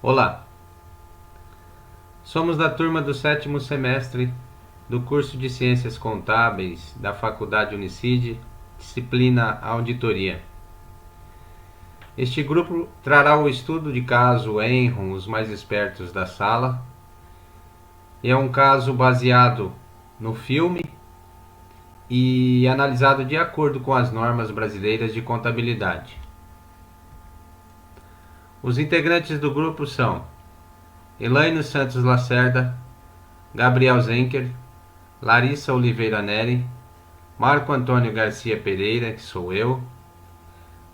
Olá, somos da turma do 7º semestre do curso de Ciências Contábeis da Faculdade Unicid, disciplina Auditoria. Este grupo trará o estudo de caso Enron, os mais espertos da sala. É um caso baseado no filme e analisado de acordo com as normas brasileiras de contabilidade. Os integrantes do grupo são Elaine Santos Lacerda, Gabriel Zenker, Larissa Oliveira Neri, Marco Antônio Garcia Pereira, que sou eu,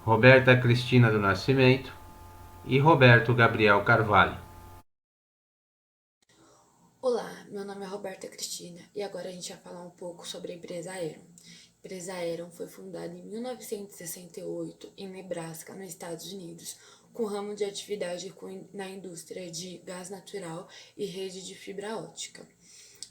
Roberta Cristina do Nascimento e Roberto Gabriel Carvalho. Olá, meu nome é Roberta Cristina e agora a gente vai falar um pouco sobre a empresa Aeron. A empresa Aeron foi fundada em 1968 em Nebraska, nos Estados Unidos, com ramo de atividade na indústria de gás natural e rede de fibra ótica.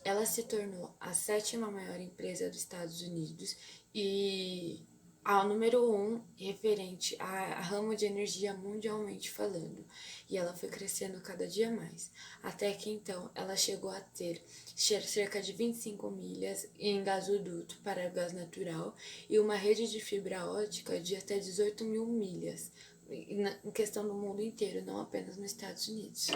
Ela se tornou a sétima maior empresa dos Estados Unidos e a número um referente a ramo de energia mundialmente falando. E ela foi crescendo cada dia mais, até que então ela chegou a ter cerca de 25 milhas em gasoduto para gás natural e uma rede de fibra ótica de até 18 mil milhas, em questão do mundo inteiro, não apenas nos Estados Unidos.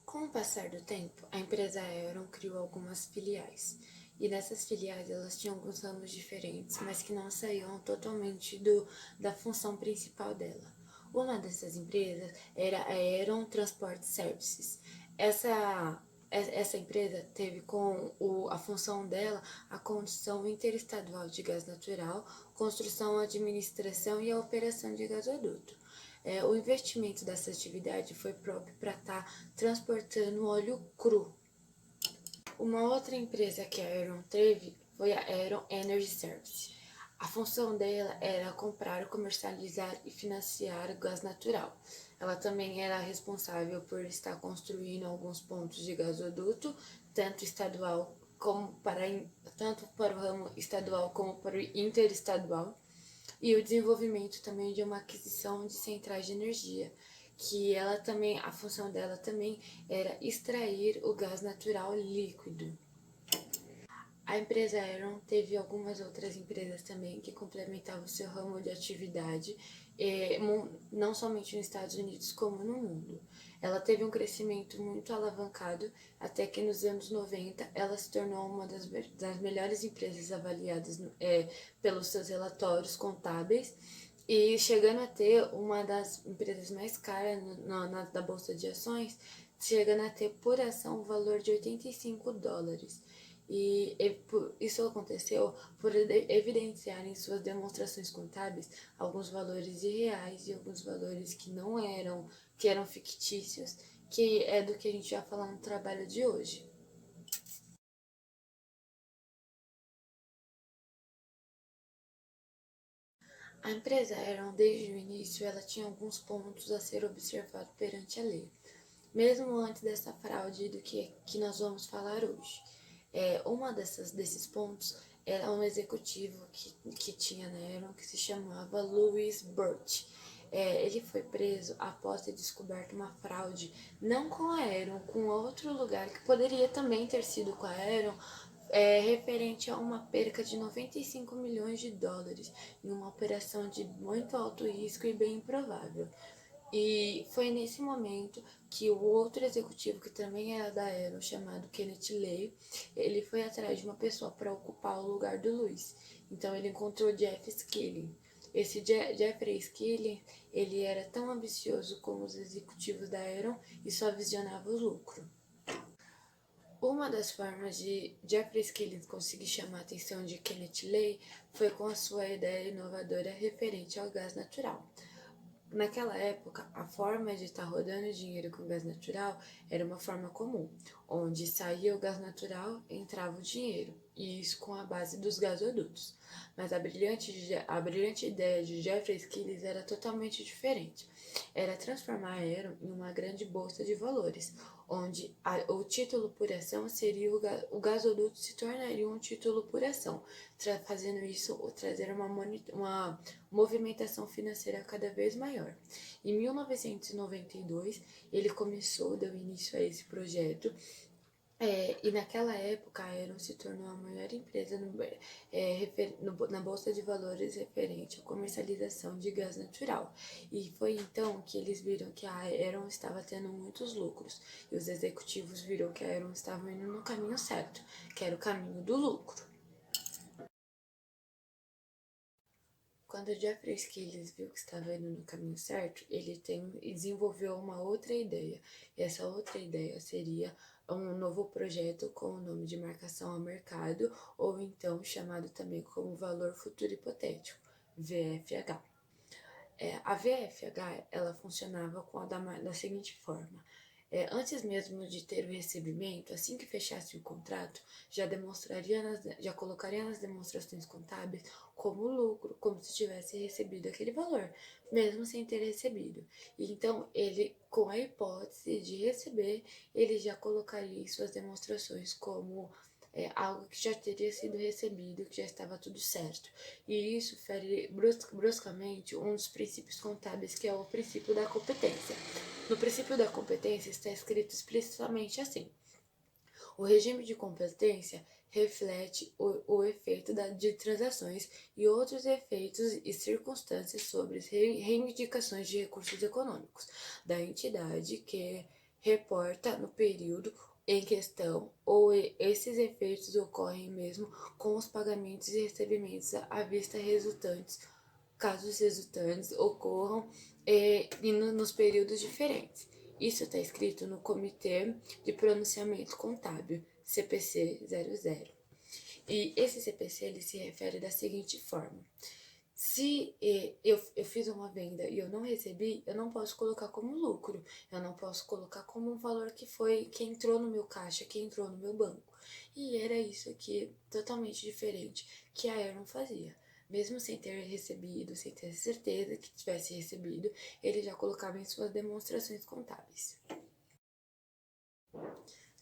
Com o passar do tempo, a empresa Aeron criou algumas filiais. E nessas filiais elas tinham alguns ramos diferentes, mas que não saíam totalmente da função principal dela. Uma dessas empresas era a Aeron Transport Services. Essa empresa teve a função dela a condução interestadual de gás natural, construção, administração e a operação de gasoduto. O investimento dessa atividade foi próprio para estar transportando óleo cru. Uma outra empresa que a Aeron teve foi a Aeron Energy Service. A função dela era comprar, comercializar e financiar gás natural. Ela também era responsável por estar construindo alguns pontos de gasoduto, tanto estadual como tanto para o ramo estadual como para o interestadual, e o desenvolvimento também de uma aquisição de centrais de energia, que ela também, a função dela também era extrair o gás natural líquido. A empresa Aeron teve algumas outras empresas também que complementavam o seu ramo de atividade, não somente nos Estados Unidos, como no mundo. Ela teve um crescimento muito alavancado, até que nos anos 90 ela se tornou uma das melhores empresas avaliadas pelos seus relatórios contábeis e chegando a ter uma das empresas mais caras da Bolsa de Ações, chegando a ter por ação um valor de US$ 85. E isso aconteceu por evidenciar em suas demonstrações contábeis alguns valores irreais e alguns valores que eram fictícios, que é do que a gente vai falar no trabalho de hoje. A empresa Aeron, desde o início, ela tinha alguns pontos a ser observado perante a lei, mesmo antes dessa fraude que nós vamos falar hoje. Uma desses pontos era um executivo que tinha na Aeron que se chamava Louis Burt. Ele foi preso após ter descoberto uma fraude, não com a Aeron, com outro lugar que poderia também ter sido com a Aeron, referente a uma perca de US$ 95 milhões em uma operação de muito alto risco e bem improvável. E foi nesse momento que o outro executivo, que também era da Aero, chamado Kenneth Lay, ele foi atrás de uma pessoa para ocupar o lugar do Luiz. Então ele encontrou Jeff Skilling. Esse Jeffrey Skilling, ele era tão ambicioso como os executivos da Aeron e só visionava o lucro. Uma das formas de Jeffrey Skilling conseguir chamar a atenção de Kenneth Lay foi com a sua ideia inovadora referente ao gás natural. Naquela época, a forma de estar rodando dinheiro com gás natural era uma forma comum, onde saía o gás natural, entrava o dinheiro. e isso com a base dos gasodutos. Mas a brilhante ideia de Jeffrey Skilling era totalmente diferente. Era transformar a Aeron em uma grande bolsa de valores, onde o título por ação seria o gasoduto se tornaria um título por ação, fazendo isso trazer uma movimentação financeira cada vez maior. Em 1992, ele deu início a esse projeto. E naquela época a Aeron se tornou a maior empresa na Bolsa de Valores referente à comercialização de gás natural. E foi então que eles viram que a Aeron estava tendo muitos lucros. E os executivos viram que a Aeron estava indo no caminho certo, que era o caminho do lucro. Quando Jeffrey Skilling viu que estava indo no caminho certo, ele desenvolveu uma outra ideia. E essa outra ideia seria um novo projeto com o nome de marcação ao mercado, ou então chamado também como valor futuro hipotético, VFH. A VFH ela funcionava da seguinte forma. Antes mesmo de ter o recebimento, assim que fechasse o contrato, já colocaria nas demonstrações contábeis como lucro, como se tivesse recebido aquele valor, mesmo sem ter recebido. E então, ele, com a hipótese de receber, ele já colocaria em suas demonstrações como algo que já teria sido recebido, que já estava tudo certo. E isso fere bruscamente um dos princípios contábeis, que é o princípio da competência. No princípio da competência está escrito explicitamente assim: o regime de competência reflete o efeito de transações e outros efeitos e circunstâncias sobre as reivindicações de recursos econômicos da entidade que reporta no período em questão, ou esses efeitos ocorrem mesmo com os pagamentos e recebimentos à vista resultantes, caso os resultantes ocorram nos períodos diferentes. Isso está escrito no Comitê de Pronunciamento Contábil, CPC 00. E esse CPC ele se refere da seguinte forma: se eu fiz uma venda e eu não recebi, eu não posso colocar como lucro, eu não posso colocar como um valor que entrou no meu caixa, que entrou no meu banco. E era isso aqui, totalmente diferente, que a Aeron fazia. Mesmo sem ter recebido, sem ter certeza que tivesse recebido, ele já colocava em suas demonstrações contábeis.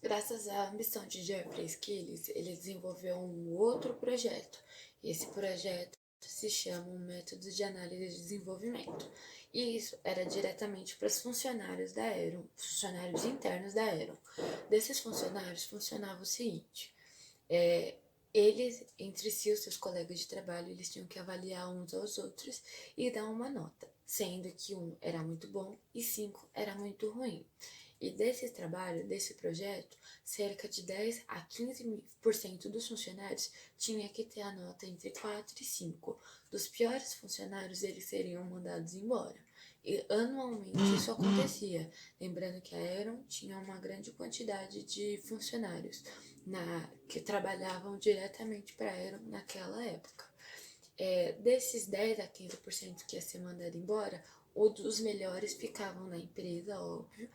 Graças à ambição de Jeffrey Skilling, ele desenvolveu um outro projeto. Esse projeto se chama um método de análise de desenvolvimento. E isso era diretamente para os funcionários da Aeron, funcionários internos da Aeron. Desses funcionários funcionava o seguinte: eles, entre si, os seus colegas de trabalho, eles tinham que avaliar uns aos outros e dar uma nota, sendo que 1 era muito bom e 5 era muito ruim. E desse trabalho, desse projeto, cerca de 10 a 15% dos funcionários tinha que ter a nota entre 4 e 5. Dos piores funcionários, eles seriam mandados embora. E anualmente isso acontecia. Lembrando que a Aeron tinha uma grande quantidade de funcionários que trabalhavam diretamente para a Aeron naquela época. Desses 10 a 15% que ia ser mandado embora, os melhores ficavam na empresa, óbvio.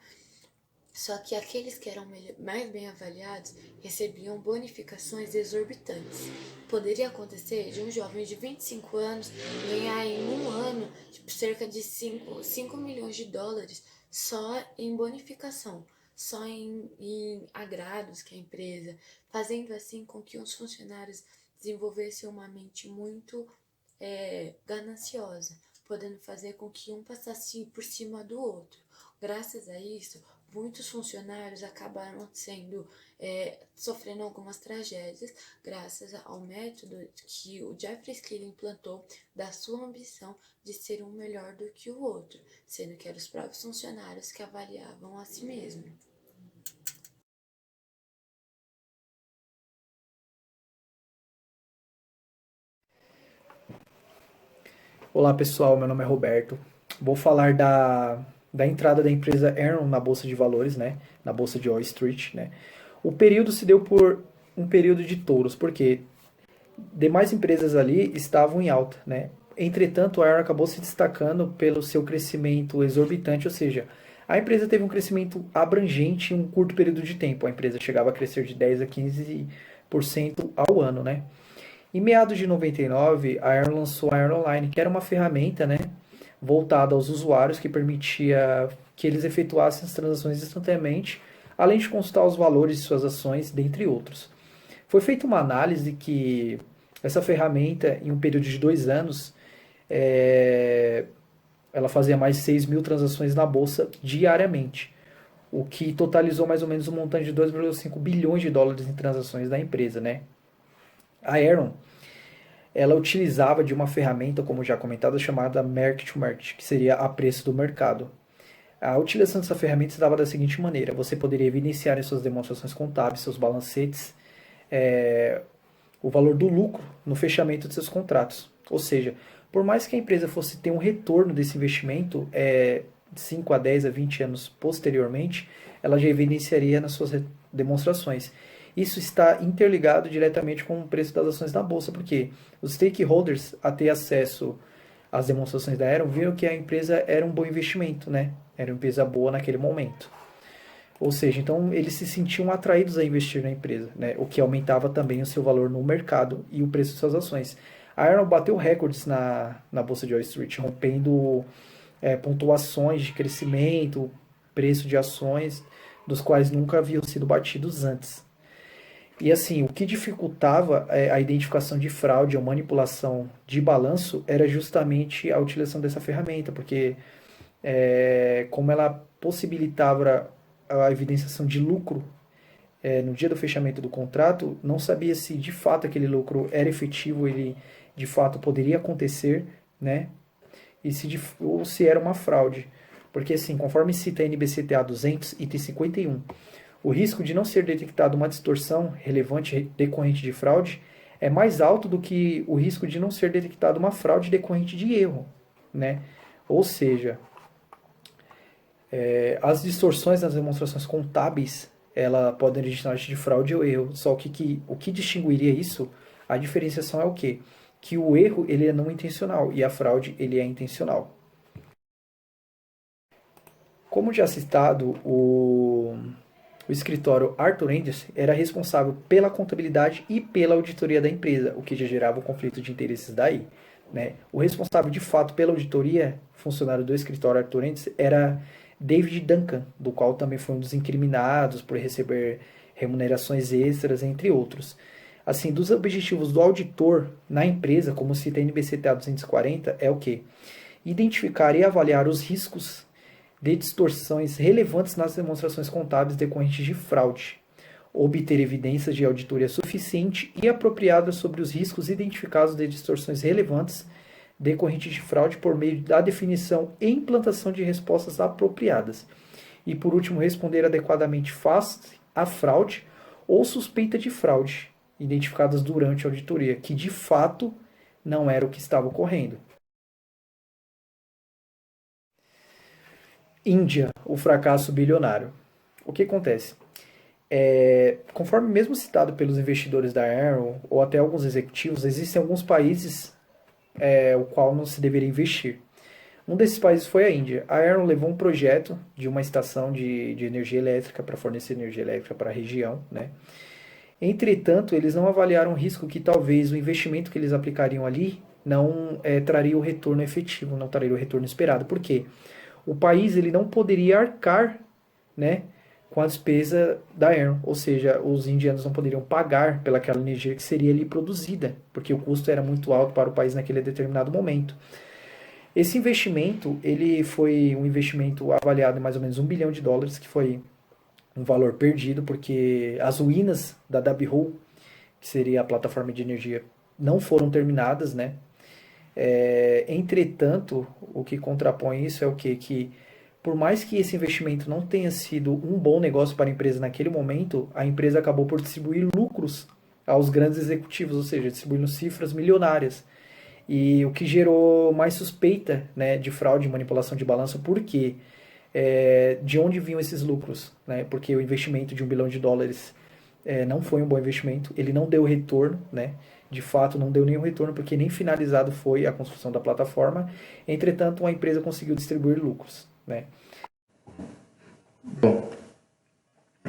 Só que aqueles que eram mais bem avaliados recebiam bonificações exorbitantes. Poderia acontecer de um jovem de 25 anos ganhar em um ano cerca de 5 milhões de dólares só em bonificação, só em agrados que a empresa, fazendo assim com que os funcionários desenvolvessem uma mente muito gananciosa, podendo fazer com que um passasse por cima do outro. Graças a isso, muitos funcionários acabaram sofrendo algumas tragédias, graças ao método que o Jeffrey Skilling implantou da sua ambição de ser um melhor do que o outro, sendo que eram os próprios funcionários que avaliavam a si mesmo. Olá pessoal, meu nome é Roberto. Vou falar da entrada da empresa Aeron na Bolsa de Valores, né? Na Bolsa de Wall Street, né? O período se deu por um período de touros, porque demais empresas ali estavam em alta, né? Entretanto, a Aeron acabou se destacando pelo seu crescimento exorbitante, ou seja, a empresa teve um crescimento abrangente em um curto período de tempo. A empresa chegava a crescer de 10 a 15 ao ano, né? Em meados de 99, a Aeron lançou a Aeron Online, que era uma ferramenta, né, voltada aos usuários que permitia que eles efetuassem as transações instantaneamente, além de consultar os valores de suas ações, dentre outros. Foi feita uma análise que essa ferramenta, em um período de 2 anos, ela fazia mais de 6 mil transações na bolsa diariamente, o que totalizou mais ou menos um montante de 2,5 bilhões de dólares em transações da empresa, né? A Aeron, ela utilizava de uma ferramenta, como já comentado, chamada Market to Market, que seria a preço do mercado. A utilização dessa ferramenta se dava da seguinte maneira: você poderia evidenciar em suas demonstrações contábeis, seus balancetes, o valor do lucro no fechamento de seus contratos. Ou seja, por mais que a empresa fosse ter um retorno desse investimento, 5 a 10 a 20 anos posteriormente, ela já evidenciaria nas suas demonstrações. Isso está interligado diretamente com o preço das ações na bolsa, porque os stakeholders, a ter acesso às demonstrações da Aeron, viram que a empresa era um bom investimento, né? Era uma empresa boa naquele momento. Ou seja, então eles se sentiam atraídos a investir na empresa, né? O que aumentava também o seu valor no mercado e o preço de suas ações. A Aeron bateu recordes na Bolsa de Wall Street, rompendo pontuações de crescimento, preço de ações, dos quais nunca haviam sido batidos antes. E assim, o que dificultava a identificação de fraude ou manipulação de balanço era justamente a utilização dessa ferramenta, porque como ela possibilitava a evidenciação de lucro no dia do fechamento do contrato, não sabia se de fato aquele lucro era efetivo, ele de fato poderia acontecer, né? Ou se era uma fraude. Porque assim, conforme cita a NBCTA 200, item 51, o risco de não ser detectada uma distorção relevante decorrente de fraude é mais alto do que o risco de não ser detectada uma fraude decorrente de erro, né? Ou seja, as distorções nas demonstrações contábeis, ela podem originar de fraude ou erro. Só que o que distinguiria isso, a diferenciação é o quê? Que o erro ele é não intencional e a fraude ele é intencional. Como já citado, o escritório Arthur Andersen era responsável pela contabilidade e pela auditoria da empresa, o que já gerava um conflito de interesses daí, né? O responsável de fato pela auditoria, funcionário do escritório Arthur Andersen, era David Duncan, do qual também foi um dos incriminados por receber remunerações extras, entre outros. Assim, dos objetivos do auditor na empresa, como cita a NBCTA 240, é o quê? Identificar e avaliar os riscos de distorções relevantes nas demonstrações contábeis decorrentes de fraude, obter evidências de auditoria suficiente e apropriada sobre os riscos identificados de distorções relevantes decorrentes de fraude por meio da definição e implantação de respostas apropriadas. E, por último, responder adequadamente face à fraude ou suspeita de fraude, identificadas durante a auditoria, que de fato não era o que estava ocorrendo. Índia, o fracasso bilionário. O que acontece? Conforme mesmo citado pelos investidores da Aeron, ou até alguns executivos, existem alguns países o qual não se deveria investir. Um desses países foi a Índia. A Aeron levou um projeto de uma estação de energia elétrica para fornecer energia elétrica para a região, né? Entretanto, eles não avaliaram o risco que talvez o investimento que eles aplicariam ali não traria o retorno efetivo, não traria o retorno esperado. Por quê? O país ele não poderia arcar, né, com a despesa da Aeron, ou seja, os indianos não poderiam pagar pelaquela energia que seria ali produzida, porque o custo era muito alto para o país naquele determinado momento. Esse investimento ele foi um investimento avaliado em mais ou menos $1 bilhão, que foi um valor perdido, porque as ruínas da Dabhol, que seria a plataforma de energia, não foram terminadas, né? Entretanto, o que contrapõe isso é o quê? Que por mais que esse investimento não tenha sido um bom negócio para a empresa naquele momento, a empresa acabou por distribuir lucros aos grandes executivos, ou seja, distribuindo cifras milionárias. E o que gerou mais suspeita, né, de fraude e manipulação de balanço, por quê? De onde vinham esses lucros? Né? Porque o investimento de $1 bilhão não foi um bom investimento, ele não deu retorno, né? De fato não deu nenhum retorno, porque nem finalizado foi a construção da plataforma. Entretanto, a empresa conseguiu distribuir lucros, né? Bom,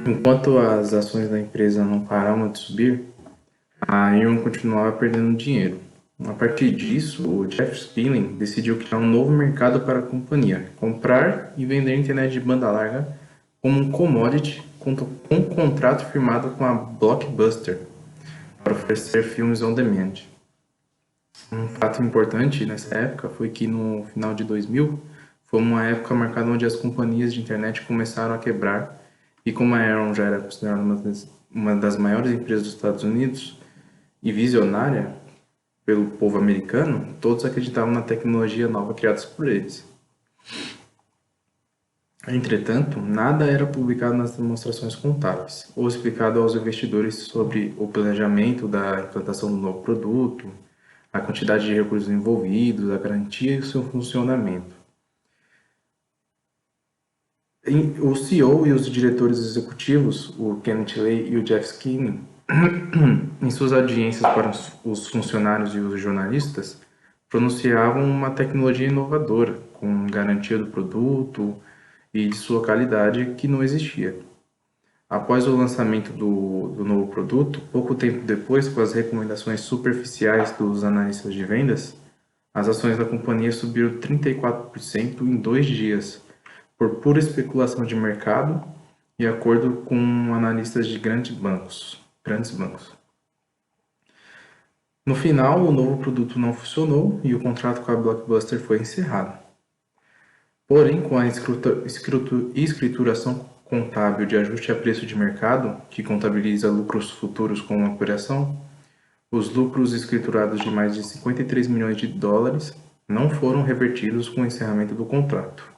enquanto as ações da empresa não pararam de subir, a Enron continuava perdendo dinheiro. A partir disso, o Jeff Skilling decidiu criar um novo mercado para a companhia, comprar e vender internet de banda larga como um commodity com um contrato firmado com a Blockbuster para oferecer filmes on demand. Um fato importante nessa época foi que no final de 2000 foi uma época marcada onde as companhias de internet começaram a quebrar e como a Enron já era considerada uma das maiores empresas dos Estados Unidos e visionária pelo povo americano, todos acreditavam na tecnologia nova criada por eles. Entretanto, nada era publicado nas demonstrações contábeis ou explicado aos investidores sobre o planejamento da implantação do novo produto, a quantidade de recursos envolvidos, a garantia e o seu funcionamento. O CEO e os diretores executivos, o Kenneth Lay e o Jeff Skilling, em suas audiências para os funcionários e os jornalistas, pronunciavam uma tecnologia inovadora, com garantia do produto e de sua qualidade que não existia. Após o lançamento do novo produto, pouco tempo depois, com as recomendações superficiais dos analistas de vendas, as ações da companhia subiram 34% em 2 dias, por pura especulação de mercado e acordo com analistas de grandes bancos. No final, o novo produto não funcionou e o contrato com a Blockbuster foi encerrado. Porém, com a escrituração contábil de ajuste a preço de mercado, que contabiliza lucros futuros com uma operação, os lucros escriturados de mais de 53 milhões de dólares não foram revertidos com o encerramento do contrato.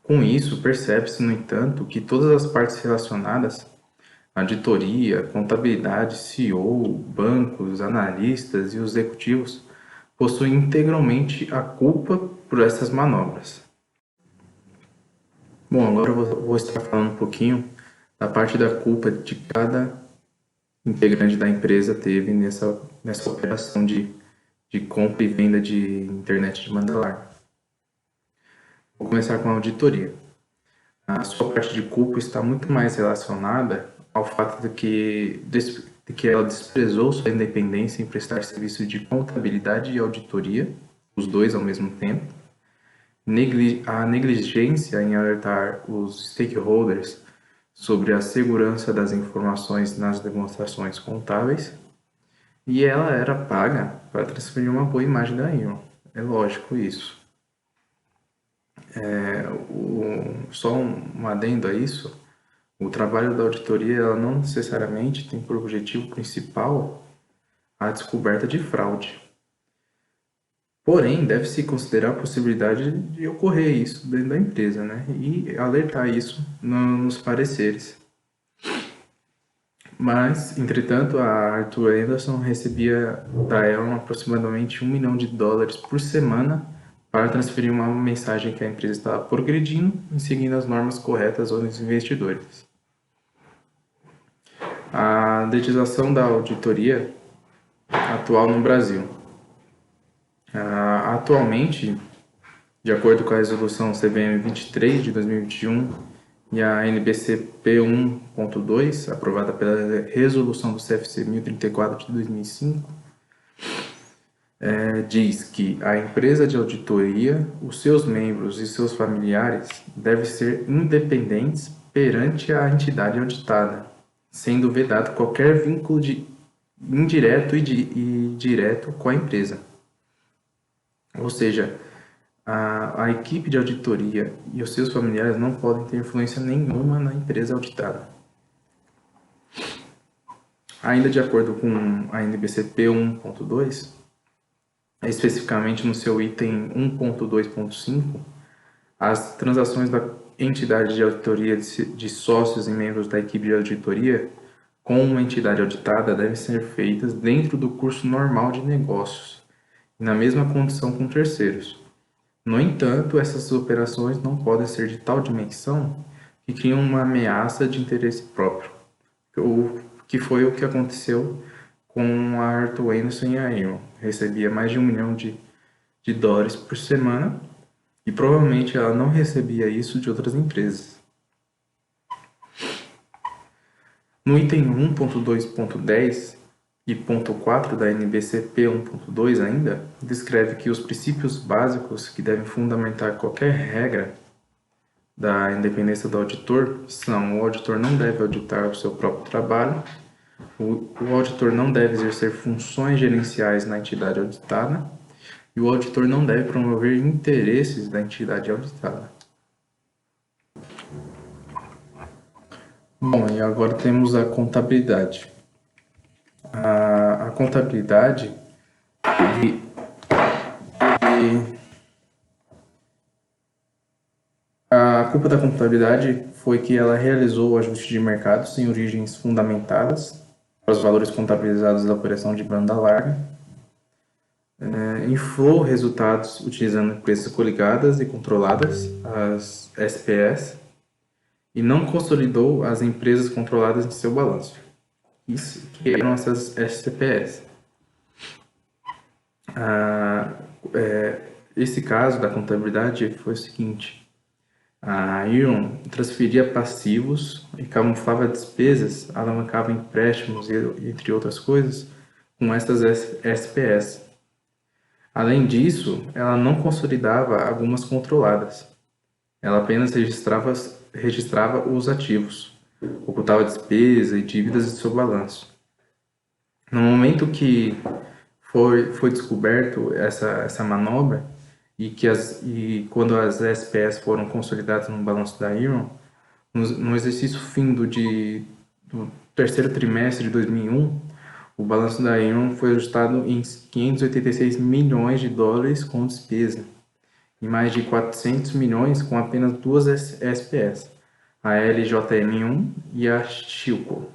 Com isso, percebe-se, no entanto, que todas as partes relacionadas, auditoria, contabilidade, CEO, bancos, analistas e os executivos, possuem integralmente a culpa por essas manobras. Bom, agora eu vou estar falando um pouquinho da parte da culpa de cada integrante da empresa teve nessa operação de compra e venda de internet de banda larga. Vou começar com a auditoria. A sua parte de culpa está muito mais relacionada ao fato de que ela desprezou sua independência em prestar serviço de contabilidade e auditoria, os dois ao mesmo tempo, a negligência em alertar os stakeholders sobre a segurança das informações nas demonstrações contábeis, e ela era paga para transferir uma boa imagem da Enron. É lógico isso. Só um adendo a isso, o trabalho da auditoria ela não necessariamente tem por objetivo principal a descoberta de fraude. Porém, deve-se considerar a possibilidade de ocorrer isso dentro da empresa, né? E alertar isso nos pareceres. Mas, entretanto, a Arthur Andersen recebia da Enron aproximadamente $1 milhão por semana para transferir uma mensagem que a empresa estava progredindo e seguindo as normas corretas aos investidores. A legislação da auditoria atual no Brasil. Atualmente, de acordo com a resolução CVM 23 de 2021 e a NBC-P 1.2, aprovada pela resolução do CFC 1034 de 2005, diz que a empresa de auditoria, os seus membros e seus familiares devem ser independentes perante a entidade auditada, sendo vedado qualquer vínculo indireto e direto com a empresa. Ou seja, a equipe de auditoria e os seus familiares não podem ter influência nenhuma na empresa auditada. Ainda de acordo com a NBC-P 1.2, especificamente no seu item 1.2.5, as transações da entidade de auditoria de sócios e membros da equipe de auditoria com uma entidade auditada devem ser feitas dentro do curso normal de negócios e na mesma condição com terceiros. No entanto, essas operações não podem ser de tal dimensão que criam uma ameaça de interesse próprio, que foi o que aconteceu com a Arthur Andersen e a Enron. Recebia mais de $1 milhão por semana e provavelmente ela não recebia isso de outras empresas. No item 1.2.10 e ponto 4 da NBCP 1.2 ainda, descreve que os princípios básicos que devem fundamentar qualquer regra da independência do auditor são: o auditor não deve auditar o seu próprio trabalho, o auditor não deve exercer funções gerenciais na entidade auditada e o auditor não deve promover interesses da entidade auditada. Bom, e agora temos a contabilidade. A contabilidade a culpa da contabilidade foi que ela realizou o ajuste de mercado sem origens fundamentadas para os valores contabilizados da operação de banda larga, inflou resultados utilizando empresas coligadas e controladas, as SPS, e não consolidou as empresas controladas em seu balanço, isso que eram essas SCPS. Esse caso da contabilidade foi o seguinte: a Iron transferia passivos e camuflava despesas, alavancava empréstimos, entre outras coisas, com essas SPS. Além disso, ela não consolidava algumas controladas. Ela apenas registrava os ativos, ocultava despesa e dívidas de seu balanço. No momento que foi descoberto essa manobra e quando as SPS foram consolidadas no balanço da Iron, no exercício fim do terceiro trimestre de 2001, o balanço da Iron foi ajustado em 586 milhões de dólares com despesa e mais de 400 milhões com apenas duas SPS, a LJM1 e a Shilco.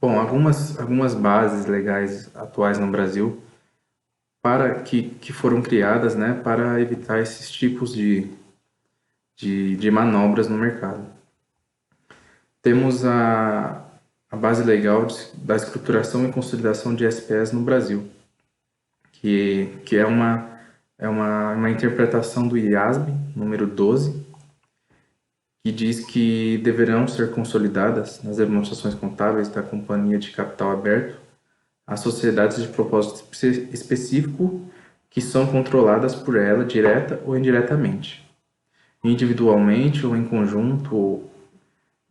Bom, algumas bases legais atuais no Brasil que foram criadas, né, para evitar esses tipos de manobras no mercado. Temos a base legal da escrituração e consolidação de SPS no Brasil, que é uma interpretação do IASB, número 12, que diz que deverão ser consolidadas nas demonstrações contábeis da companhia de capital aberto as sociedades de propósito específico que são controladas por ela direta ou indiretamente, individualmente ou em conjunto,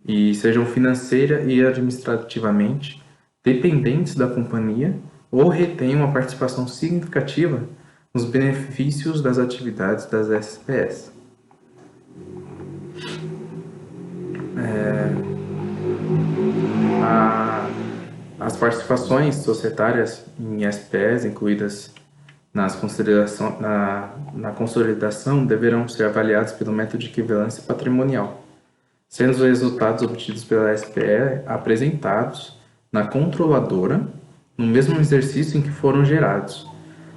e sejam financeira e administrativamente dependentes da companhia ou retenham uma participação significativa nos benefícios das atividades das SPS. As participações societárias em SPS incluídas na consolidação deverão ser avaliadas pelo método de equivalência patrimonial, sendo os resultados obtidos pela SPE apresentados na controladora no mesmo exercício em que foram gerados,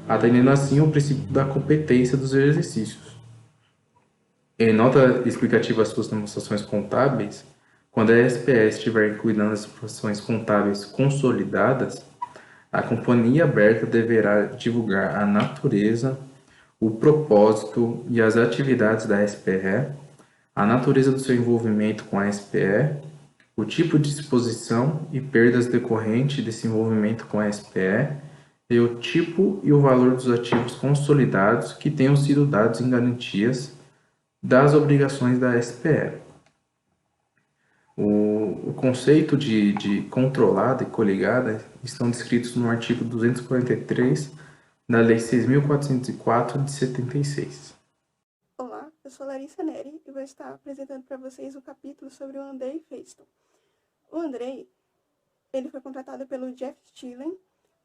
atendendo assim ao princípio da competência dos exercícios. Em nota explicativa às suas demonstrações contábeis, quando a SPE estiver incluída nas exposições contábeis consolidadas, a companhia aberta deverá divulgar a natureza, o propósito e as atividades da SPE, a natureza do seu envolvimento com a SPE, o tipo de exposição e perdas decorrentes desse envolvimento com a SPE e o tipo e o valor dos ativos consolidados que tenham sido dados em garantias das obrigações da SPE. O conceito de controlada e coligada estão descritos no artigo 243 da Lei 6.404 de 76. Olá, eu sou Larissa Neri e vou estar apresentando para vocês o capítulo sobre o Andrei Feiston. O Andrei, ele foi contratado pelo Jeff Stillen,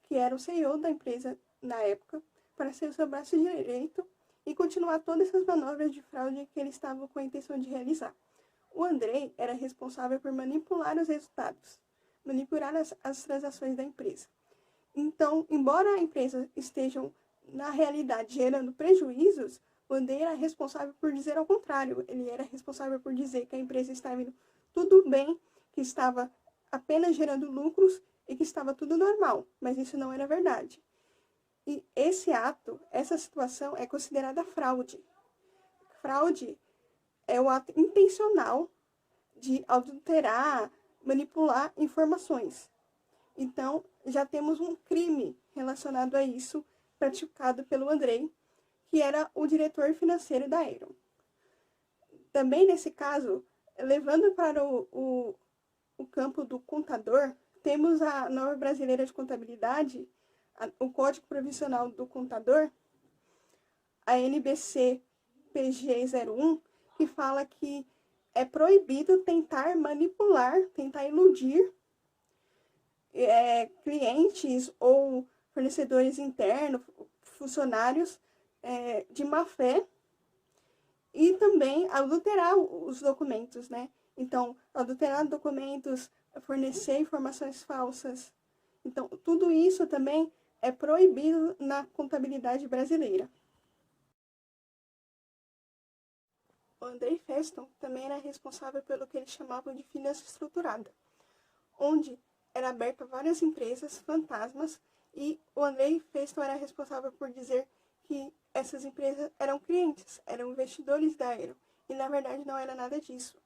que era o CEO da empresa na época, para ser o seu braço direito e continuar todas essas manobras de fraude que ele estava com a intenção de realizar. O Andrei era responsável por manipular os resultados, manipular as transações da empresa. Então, embora a empresa esteja, na realidade, gerando prejuízos, o Andrei era responsável por dizer ao contrário. Ele era responsável por dizer que a empresa estava indo tudo bem, que estava apenas gerando lucros e que estava tudo normal, mas isso não era verdade. E esse ato, essa situação é considerada fraude. Fraude é o ato intencional de adulterar, manipular informações. Então, já temos um crime relacionado a isso, praticado pelo Andrei, que era o diretor financeiro da Aeron. Também nesse caso, levando para o campo do contador, temos a norma brasileira de contabilidade, o Código Profissional do Contador, a NBC PG 01, que fala que é proibido tentar manipular, tentar iludir clientes ou fornecedores internos, funcionários de má fé, e também adulterar os documentos, né? Então, adulterar documentos, fornecer informações falsas. Então, tudo isso também é proibido na contabilidade brasileira. O Andrei Feston também era responsável pelo que eles chamavam de finança estruturada, onde era aberto a várias empresas fantasmas, e o Andrei Feston era responsável por dizer que essas empresas eram clientes, eram investidores da Aeron, e na verdade não era nada disso.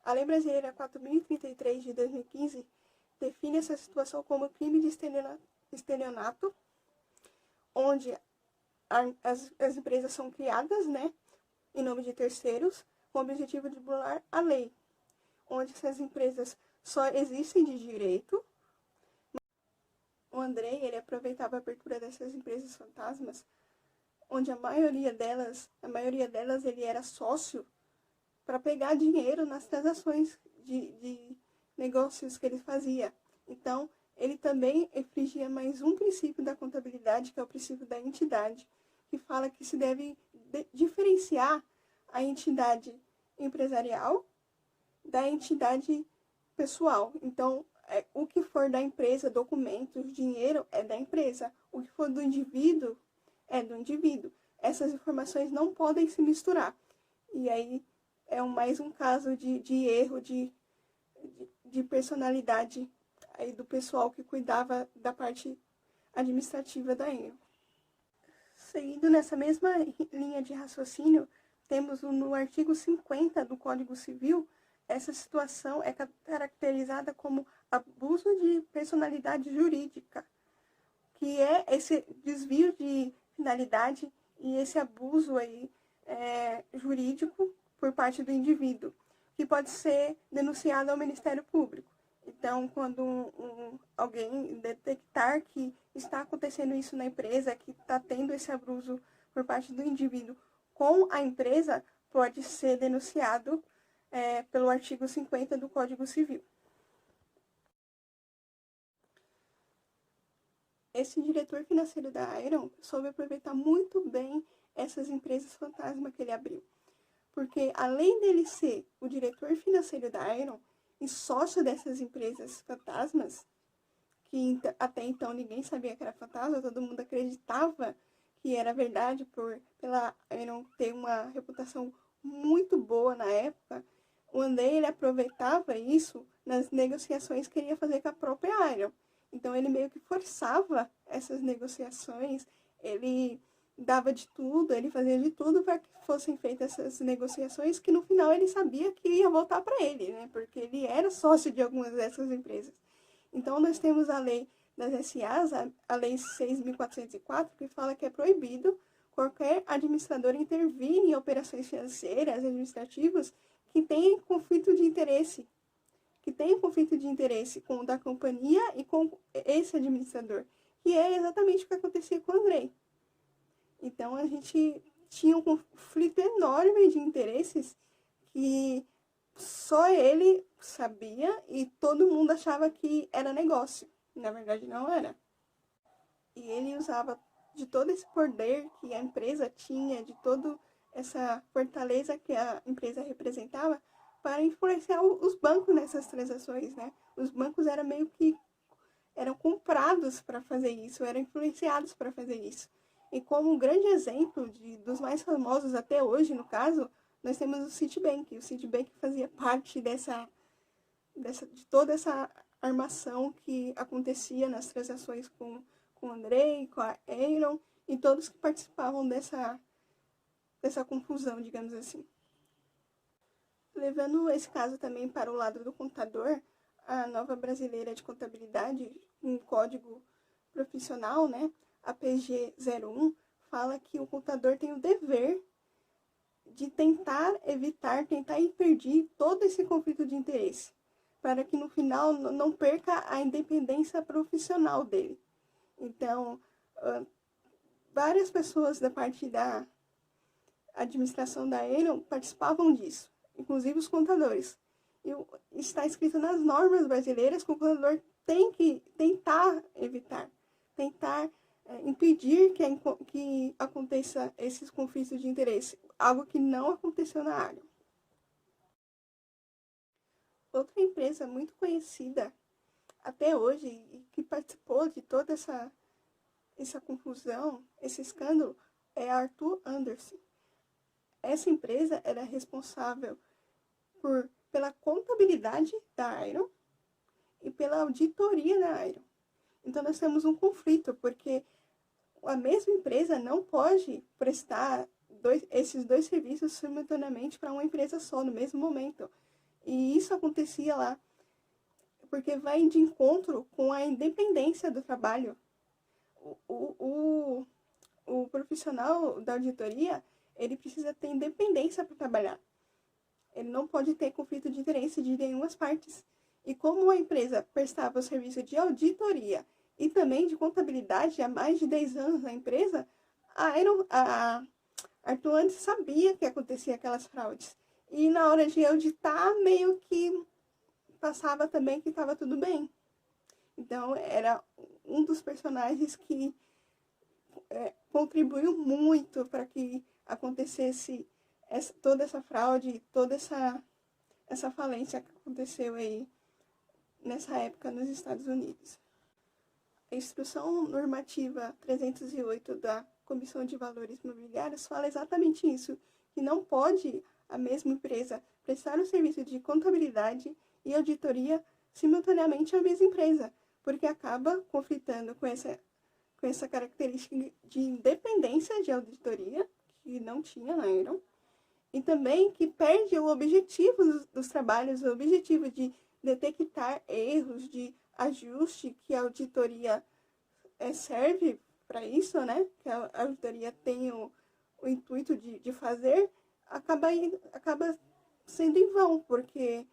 A Lei Brasileira 4.033 de 2015 define essa situação como crime de estelionato, onde as empresas são criadas, né, em nome de terceiros, com o objetivo de burlar a lei, onde essas empresas só existem de direito. O Andrei, ele aproveitava a abertura dessas empresas fantasmas, onde a maioria delas ele era sócio, para pegar dinheiro nas transações de negócios que ele fazia. Então, ele também infringia mais um princípio da contabilidade, que é o princípio da entidade, que fala que se deve diferenciar a entidade empresarial da entidade pessoal. Então, o que for da empresa, documentos, dinheiro, é da empresa. O que for do indivíduo, é do indivíduo. Essas informações não podem se misturar. E aí é mais um caso de erro de personalidade aí do pessoal que cuidava da parte administrativa da Aeron. Seguindo nessa mesma linha de raciocínio, temos no artigo 50 do Código Civil, essa situação é caracterizada como abuso de personalidade jurídica, que é esse desvio de finalidade e esse abuso aí, jurídico por parte do indivíduo, que pode ser denunciado ao Ministério Público. Então, quando alguém detectar que está acontecendo isso na empresa, que está tendo esse abuso por parte do indivíduo com a empresa, pode ser denunciado pelo artigo 50 do Código Civil. Esse diretor financeiro da Aeron soube aproveitar muito bem essas empresas fantasma que ele abriu. Porque além dele ser o diretor financeiro da Aeron e sócio dessas empresas fantasmas, que até então ninguém sabia que era fantasma, todo mundo acreditava que era verdade pela Aeron ter uma reputação muito boa na época, o Andrei ele aproveitava isso nas negociações que ele ia fazer com a própria Aeron. Então ele meio que forçava essas negociações, ele dava de tudo, ele fazia de tudo para que fossem feitas essas negociações, que no final ele sabia que ia voltar para ele, né? Porque ele era sócio de algumas dessas empresas. Então nós temos a lei das SAs, a lei 6.404, que fala que é proibido qualquer administrador intervir em operações financeiras, administrativas, que tenham conflito de interesse, com o da companhia e com esse administrador, que é exatamente o que acontecia com o Andrei. Então, a gente tinha um conflito enorme de interesses que só ele sabia e todo mundo achava que era negócio. Na verdade, não era. E ele usava de todo esse poder que a empresa tinha, de toda essa fortaleza que a empresa representava, para influenciar os bancos nessas transações, né? Os bancos eram comprados para fazer isso, eram influenciados para fazer isso. E como um grande exemplo dos mais famosos até hoje, no caso, nós temos o Citibank. O Citibank fazia parte de toda essa armação que acontecia nas transações com o Andrei, com a Aeron e todos que participavam dessa confusão, digamos assim. Levando esse caso também para o lado do contador, a nova brasileira de contabilidade, um código profissional, né, a PG 01, fala que o contador tem o dever de tentar evitar, tentar impedir todo esse conflito de interesse, para que no final não perca a independência profissional dele. Então, várias pessoas da parte da administração da Aeron participavam disso, inclusive os contadores. E está escrito nas normas brasileiras que o contador tem que tentar evitar, tentar impedir que aconteça esses conflitos de interesse, algo que não aconteceu na área. Outra empresa muito conhecida até hoje e que participou de toda essa confusão, esse escândalo, é a Arthur Andersen. Essa empresa era responsável pela contabilidade da Aeron e pela auditoria da Aeron. Então, nós temos um conflito, porque a mesma empresa não pode prestar esses dois serviços simultaneamente para uma empresa só, no mesmo momento. E isso acontecia lá, porque vai de encontro com a independência do trabalho. O profissional da auditoria, ele precisa ter independência para trabalhar. Ele não pode ter conflito de interesse de nenhuma partes. E como a empresa prestava o serviço de auditoria e também de contabilidade há mais de 10 anos na empresa, a Arthur Andersen sabia que acontecia aquelas fraudes. E na hora de auditar, meio que passava também que estava tudo bem. Então, era um dos personagens que contribuiu muito para que acontecesse toda essa fraude, toda essa falência que aconteceu aí nessa época nos Estados Unidos. A Instrução Normativa 308 da Comissão de Valores Imobiliários fala exatamente isso, que não pode a mesma empresa prestar o serviço de contabilidade e auditoria simultaneamente à mesma empresa, porque acaba conflitando com essa característica de independência de auditoria, que não tinha na Aeron, e também que perde o objetivo dos trabalhos, o objetivo de detectar erros, de ajuste que a auditoria serve para isso, né? Que a auditoria tem o intuito de fazer, acaba sendo em vão, porque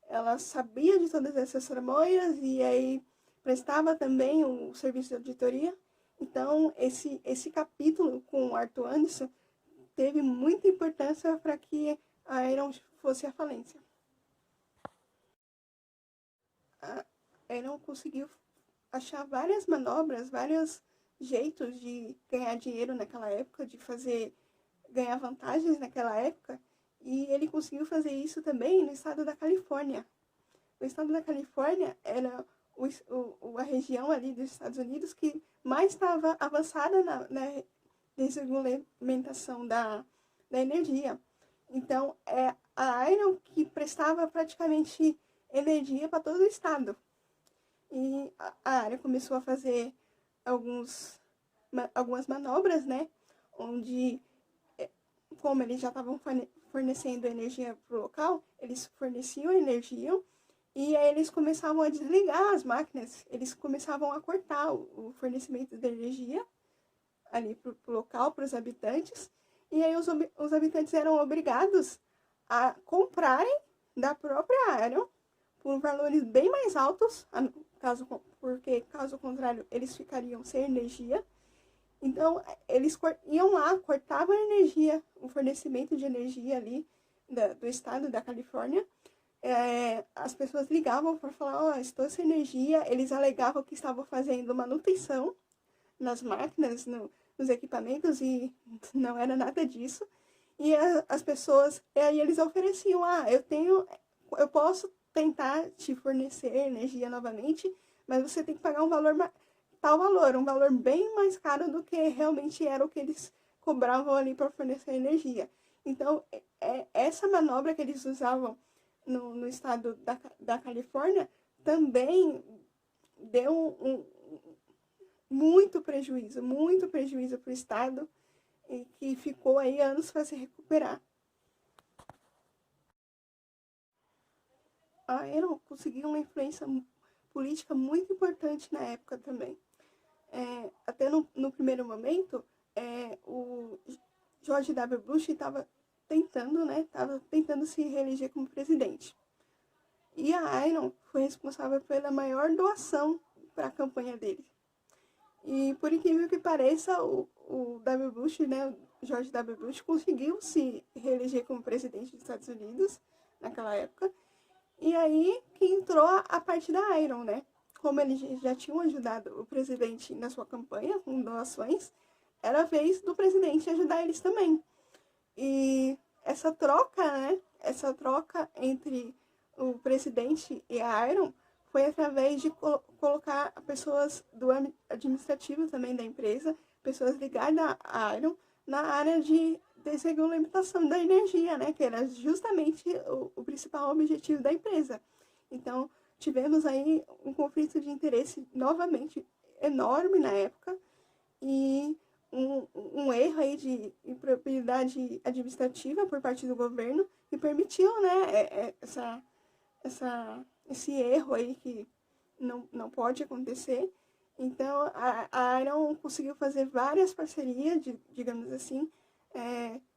ela sabia de todas essas tramóias e aí prestava também o serviço de auditoria. Então, esse capítulo com o Arthur Andersen teve muita importância para que a Aeron fosse à falência. A Aeron conseguiu achar várias manobras, vários jeitos de ganhar dinheiro naquela época, de ganhar vantagens naquela época, e ele conseguiu fazer isso também no estado da Califórnia. O estado da Califórnia era a região ali dos Estados Unidos que mais estava avançada na desregulamentação da energia. Então, é a Aeron que prestava praticamente energia para todo o estado. E a Aeron começou a fazer algumas manobras, né? Onde, como eles já estavam fornecendo energia para o local, eles forneciam energia e aí eles começavam a desligar as máquinas, eles começavam a cortar o fornecimento de energia ali para o local, para os habitantes, e aí os habitantes eram obrigados a comprarem da própria Aeron por valores bem mais altos, porque caso contrário eles ficariam sem energia. Então eles iam lá, cortavam a energia, o fornecimento de energia ali do estado da Califórnia. As pessoas ligavam para falar, estou sem energia, eles alegavam que estavam fazendo manutenção nas máquinas, nos equipamentos, e não era nada disso. E as pessoas, aí eles ofereciam, eu posso tentar te fornecer energia novamente, mas você tem que pagar um valor bem mais caro do que realmente era o que eles cobravam ali para fornecer energia. Então, essa manobra que eles usavam no estado da Califórnia também deu muito prejuízo para o estado, e que ficou aí anos para se recuperar. a Enron conseguiu uma influência política muito importante na época também. Até no primeiro momento, o George W. Bush estava tentando se reeleger como presidente. E a Enron foi responsável pela maior doação para a campanha dele. E por incrível que pareça, o W. Bush, né, o George W. Bush, conseguiu se reeleger como presidente dos Estados Unidos naquela época. E aí que entrou a parte da Enron, né? Como eles já tinham ajudado o presidente na sua campanha com doações, era a vez do presidente ajudar eles também. E essa troca, né? Essa troca entre o presidente e a Enron foi através de colocar pessoas do administrativo também da empresa, pessoas ligadas à Enron, na área de desregulamentação da energia, né? Que era justamente o principal objetivo da empresa. Então, tivemos aí um conflito de interesse novamente enorme na época e um erro aí de improbidade administrativa por parte do governo que permitiu, né, esse erro aí que não pode acontecer. Então, a Enron conseguiu fazer várias parcerias, digamos assim,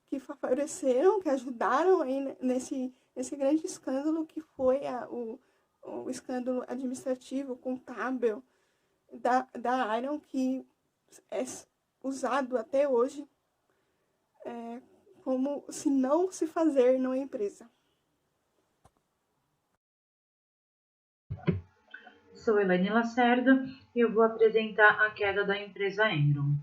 que favoreceram, que ajudaram aí nesse grande escândalo que foi o escândalo administrativo, contábil da Enron, que é usado até hoje como se não se fazer numa empresa. Sou Elaine Lacerda e eu vou apresentar a queda da empresa Enron.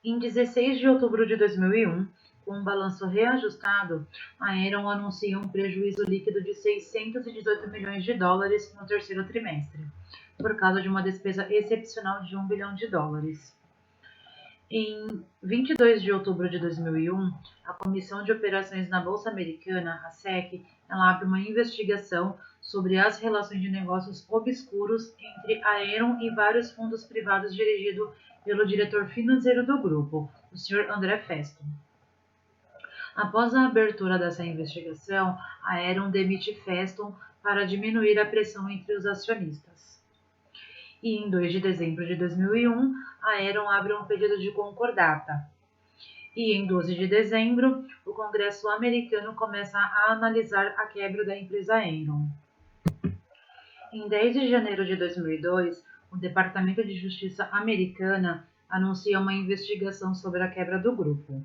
Em 16 de outubro de 2001, com um balanço reajustado, a Enron anuncia um prejuízo líquido de 618 milhões de dólares no terceiro trimestre, por causa de uma despesa excepcional de 1 bilhão de dólares. Em 22 de outubro de 2001, a Comissão de Operações na Bolsa Americana, a SEC, ela abre uma investigação sobre as relações de negócios obscuros entre a Enron e vários fundos privados dirigidos pelo diretor financeiro do grupo, o Sr. André Feston. Após a abertura dessa investigação, a Enron demite Feston para diminuir a pressão entre os acionistas. E em 2 de dezembro de 2001, a Enron abre um pedido de concordata. E em 12 de dezembro, o Congresso americano começa a analisar a quebra da empresa Enron. Em 10 de janeiro de 2002, o Departamento de Justiça americana anuncia uma investigação sobre a quebra do grupo.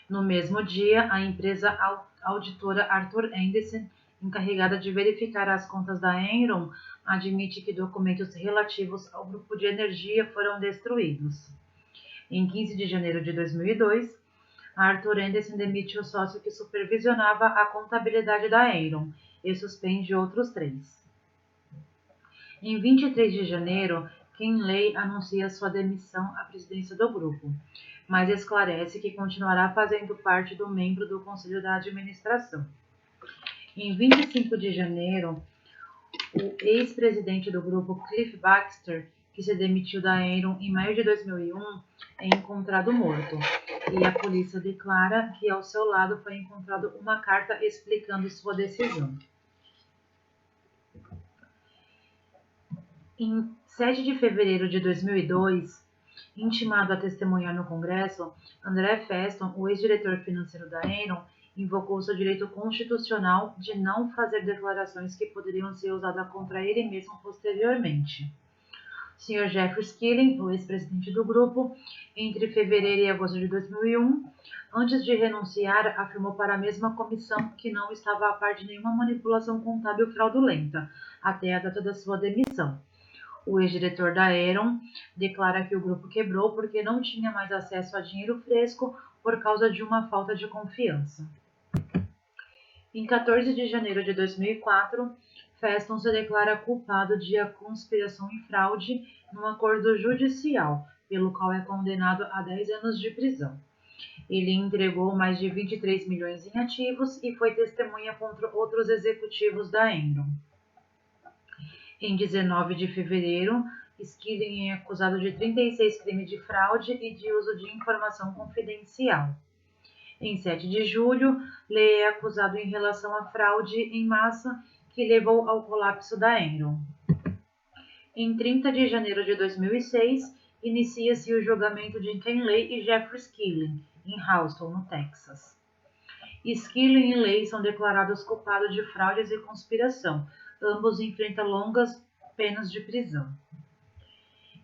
No mesmo dia, a empresa auditora Arthur Andersen, encarregada de verificar as contas da Enron, admite que documentos relativos ao grupo de energia foram destruídos. Em 15 de janeiro de 2002, a Arthur Andersen demite o sócio que supervisionava a contabilidade da Enron e suspende outros 3. Em 23 de janeiro, Ken Lay anuncia sua demissão à presidência do grupo, mas esclarece que continuará fazendo parte do membro do Conselho da Administração. Em 25 de janeiro, o ex-presidente do grupo Cliff Baxter, que se demitiu da Enron em maio de 2001, é encontrado morto, e a polícia declara que ao seu lado foi encontrada uma carta explicando sua decisão. Em 7 de fevereiro de 2002, intimado a testemunhar no Congresso, André Feston, o ex-diretor financeiro da Enron, invocou seu direito constitucional de não fazer declarações que poderiam ser usadas contra ele mesmo posteriormente. O Sr. Jeffrey Skilling, o ex-presidente do grupo, entre fevereiro e agosto de 2001, antes de renunciar, afirmou para a mesma comissão que não estava a par de nenhuma manipulação contábil fraudulenta, até a data da sua demissão. O ex-diretor da Enron declara que o grupo quebrou porque não tinha mais acesso a dinheiro fresco por causa de uma falta de confiança. Em 14 de janeiro de 2004, Feston se declara culpado de conspiração e fraude num acordo judicial, pelo qual é condenado a 10 anos de prisão. Ele entregou mais de 23 milhões em ativos e foi testemunha contra outros executivos da Enron. Em 19 de fevereiro, Skilling é acusado de 36 crimes de fraude e de uso de informação confidencial. Em 7 de julho, Lee é acusado em relação à fraude em massa que levou ao colapso da Enron. Em 30 de janeiro de 2006, inicia-se o julgamento de Ken Lay e Jeffrey Skilling, em Houston, no Texas. Skilling e Lay são declarados culpados de fraudes e conspiração. Ambos enfrentam longas penas de prisão.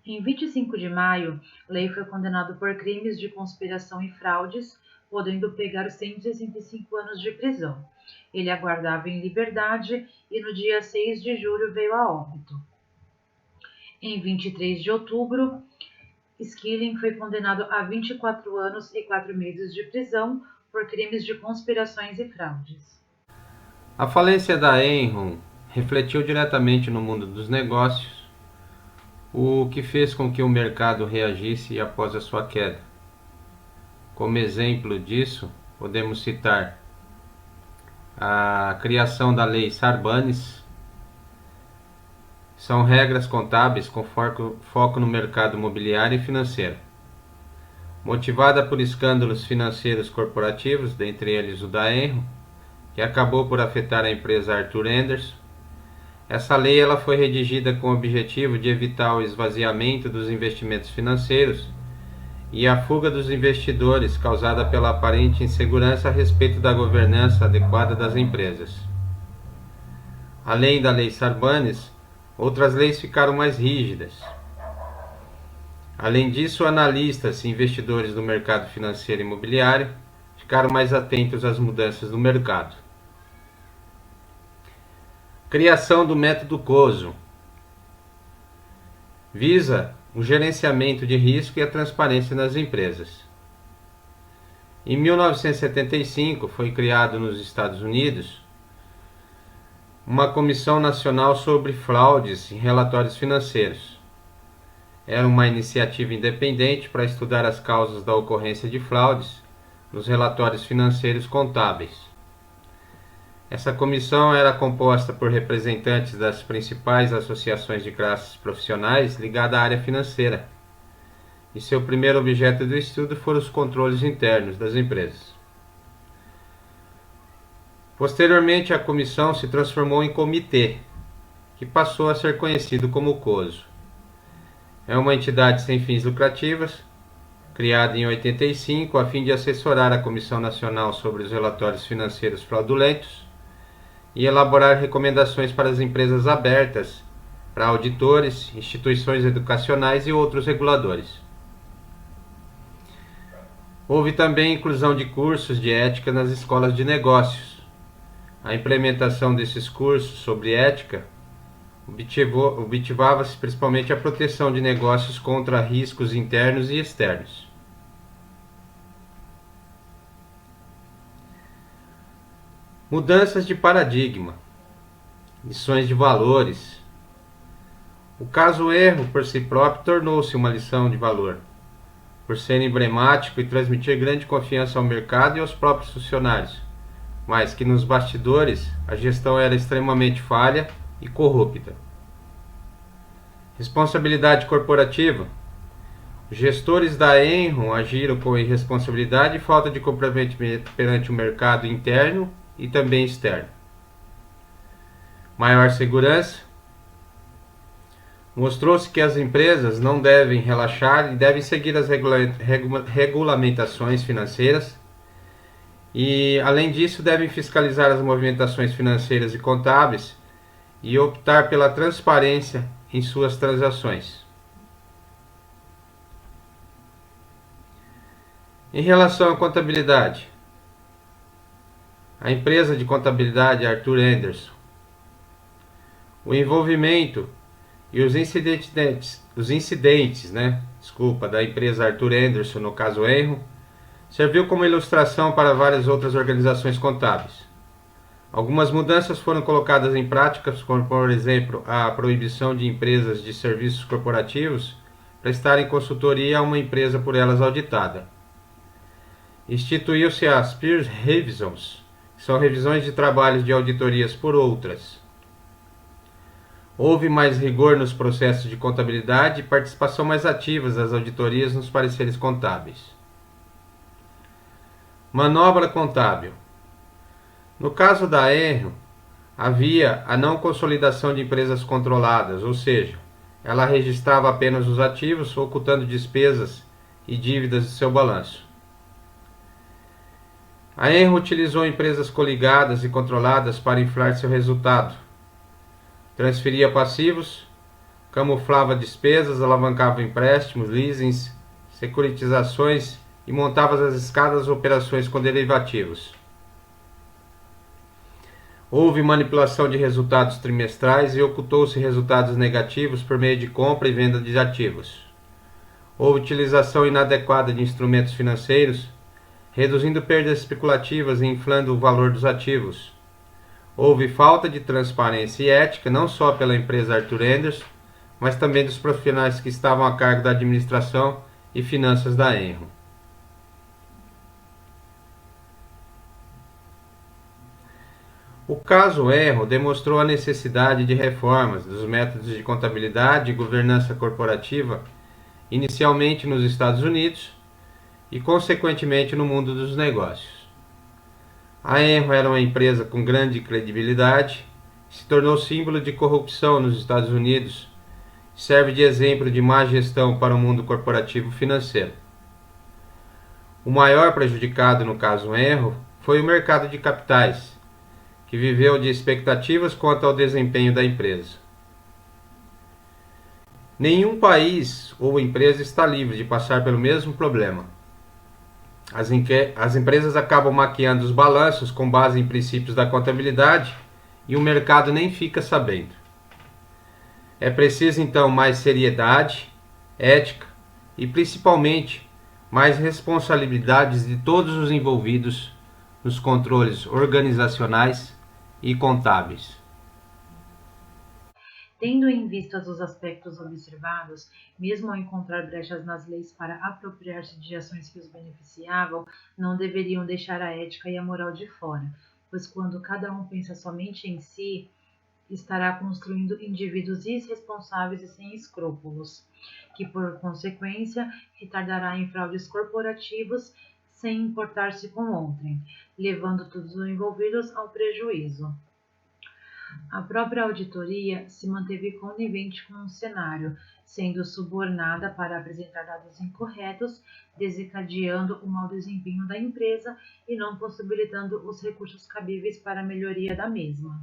Em 25 de maio, Lay foi condenado por crimes de conspiração e fraudes, podendo pegar 165 anos de prisão. Ele aguardava em liberdade e no dia 6 de julho veio a óbito. Em 23 de outubro, Skilling foi condenado a 24 anos e 4 meses de prisão por crimes de conspirações e fraudes. A falência da Enron refletiu diretamente no mundo dos negócios, o que fez com que o mercado reagisse após a sua queda. Como exemplo disso, podemos citar a criação da Lei Sarbanes. São regras contábeis com foco no mercado imobiliário e financeiro. Motivada por escândalos financeiros corporativos, dentre eles o da Enron, que acabou por afetar a empresa Arthur Andersen, essa lei ela foi redigida com o objetivo de evitar o esvaziamento dos investimentos financeiros e a fuga dos investidores causada pela aparente insegurança a respeito da governança adequada das empresas. Além da Lei Sarbanes, outras leis ficaram mais rígidas. Além disso, analistas e investidores do mercado financeiro e imobiliário ficaram mais atentos às mudanças no mercado. Criação do método COSO visa o gerenciamento de risco e a transparência nas empresas. Em 1975 foi criado nos Estados Unidos uma Comissão Nacional sobre Fraudes em Relatórios Financeiros. Era uma iniciativa independente para estudar as causas da ocorrência de fraudes nos relatórios financeiros contábeis. Essa comissão era composta por representantes das principais associações de classes profissionais ligadas à área financeira, e seu primeiro objeto do estudo foram os controles internos das empresas. Posteriormente, a comissão se transformou em comitê, que passou a ser conhecido como COSO. É uma entidade sem fins lucrativos, criada em 85 a fim de assessorar a Comissão Nacional sobre os Relatórios Financeiros Fraudulentos e elaborar recomendações para as empresas abertas, para auditores, instituições educacionais e outros reguladores. Houve também inclusão de cursos de ética nas escolas de negócios. A implementação desses cursos sobre ética objetivava-se principalmente a proteção de negócios contra riscos internos e externos. Mudanças de paradigma, lições de valores. O caso erro por si próprio tornou-se uma lição de valor, por ser emblemático e transmitir grande confiança ao mercado e aos próprios funcionários, mas que nos bastidores a gestão era extremamente falha e corrupta. Responsabilidade corporativa. Os gestores da Enron agiram com irresponsabilidade e falta de comprometimento perante o mercado interno e também externo. Maior segurança. Mostrou-se que as empresas não devem relaxar e devem seguir as regulamentações financeiras e, além disso, devem fiscalizar as movimentações financeiras e contábeis e optar pela transparência em suas transações. Em relação à contabilidade, a empresa de contabilidade Arthur Andersen, o envolvimento e os incidentes da empresa Arthur Andersen, no caso Enron, serviu como ilustração para várias outras organizações contábeis. Algumas mudanças foram colocadas em prática, como por exemplo a proibição de empresas de serviços corporativos prestarem consultoria a uma empresa por elas auditada. Instituiu-se as peer revisions, que são revisões de trabalhos de auditorias por outras. Houve mais rigor nos processos de contabilidade e participação mais ativa das auditorias nos pareceres contábeis. Manobra contábil. No caso da Enron, havia a não consolidação de empresas controladas, ou seja, ela registrava apenas os ativos, ocultando despesas e dívidas de seu balanço. A Enron utilizou empresas coligadas e controladas para inflar seu resultado. Transferia passivos, camuflava despesas, alavancava empréstimos, leasings, securitizações e montava as escadas operações com derivativos. Houve manipulação de resultados trimestrais e ocultou-se resultados negativos por meio de compra e venda de ativos. Houve utilização inadequada de instrumentos financeiros, reduzindo perdas especulativas e inflando o valor dos ativos. Houve falta de transparência e ética, não só pela empresa Arthur Andersen, mas também dos profissionais que estavam a cargo da administração e finanças da Enron. O caso Enron demonstrou a necessidade de reformas dos métodos de contabilidade e governança corporativa, inicialmente nos Estados Unidos e, consequentemente, no mundo dos negócios. A Enron era uma empresa com grande credibilidade, se tornou símbolo de corrupção nos Estados Unidos, serve de exemplo de má gestão para o mundo corporativo financeiro. O maior prejudicado no caso Enron foi o mercado de capitais, que viveu de expectativas quanto ao desempenho da empresa. Nenhum país ou empresa está livre de passar pelo mesmo problema. As empresas acabam maquiando os balanços com base em princípios da contabilidade e o mercado nem fica sabendo. É preciso então mais seriedade, ética e principalmente mais responsabilidades de todos os envolvidos nos controles organizacionais e contábeis. Tendo em vista os aspectos observados, mesmo ao encontrar brechas nas leis para apropriar-se de ações que os beneficiavam, não deveriam deixar a ética e a moral de fora, pois quando cada um pensa somente em si, estará construindo indivíduos irresponsáveis e sem escrúpulos, que por consequência retardará em fraudes corporativos sem importar-se com outrem, levando todos os envolvidos ao prejuízo. A própria auditoria se manteve conivente com o cenário, sendo subornada para apresentar dados incorretos, desencadeando o mau desempenho da empresa e não possibilitando os recursos cabíveis para a melhoria da mesma.